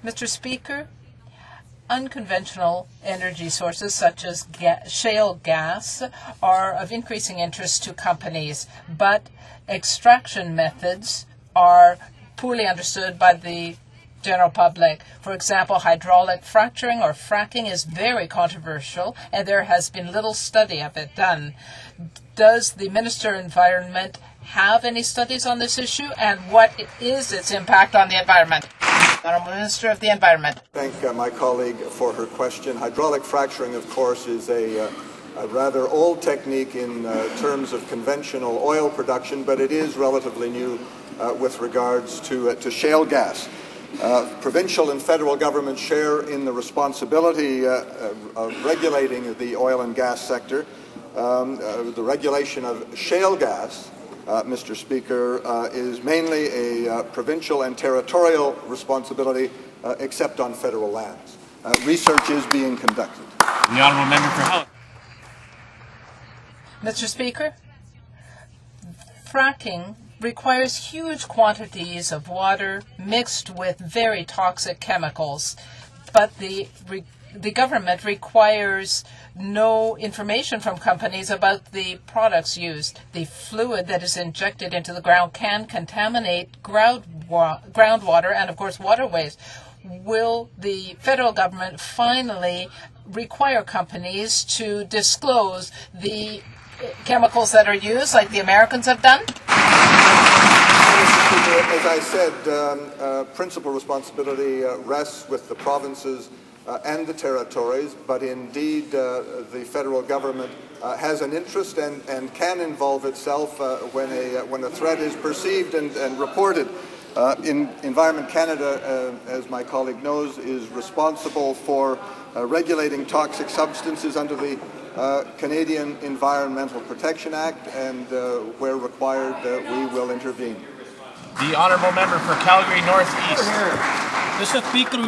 Mr. Speaker, unconventional energy sources such as shale gas are of increasing interest to companies, but extraction methods are poorly understood by the general public. For example, hydraulic fracturing or fracking is very controversial, and there has been little study of it done. Does the Minister of Environment have any studies on this issue, and what is its impact on the environment? Honourable Minister of the Environment. Thank my colleague for her question. Hydraulic fracturing, of course, is a rather old technique in terms of conventional oil production, but it is relatively new with regards to shale gas. Provincial and federal governments share in the responsibility of regulating the oil and gas sector. The regulation of shale gas, Mr. Speaker, is mainly a provincial and territorial responsibility, except on federal lands. Research is being conducted. The Honourable Member for Halifax. Mr. Speaker, fracking requires huge quantities of water mixed with very toxic chemicals, but the government requires no information from companies about the products used. The fluid that is injected into the ground can contaminate groundwater and, of course, waterways. Will the federal government finally require companies to disclose the chemicals that are used, like the Americans have done? As I said, principal responsibility rests with the provinces and the territories, but indeed the federal government has an interest and can involve itself when a threat is perceived and reported. Environment Canada, as my colleague knows, is responsible for regulating toxic substances under the Canadian Environmental Protection Act, and where required, we will intervene. The Honourable Member for Calgary North East. Mr. Speaker,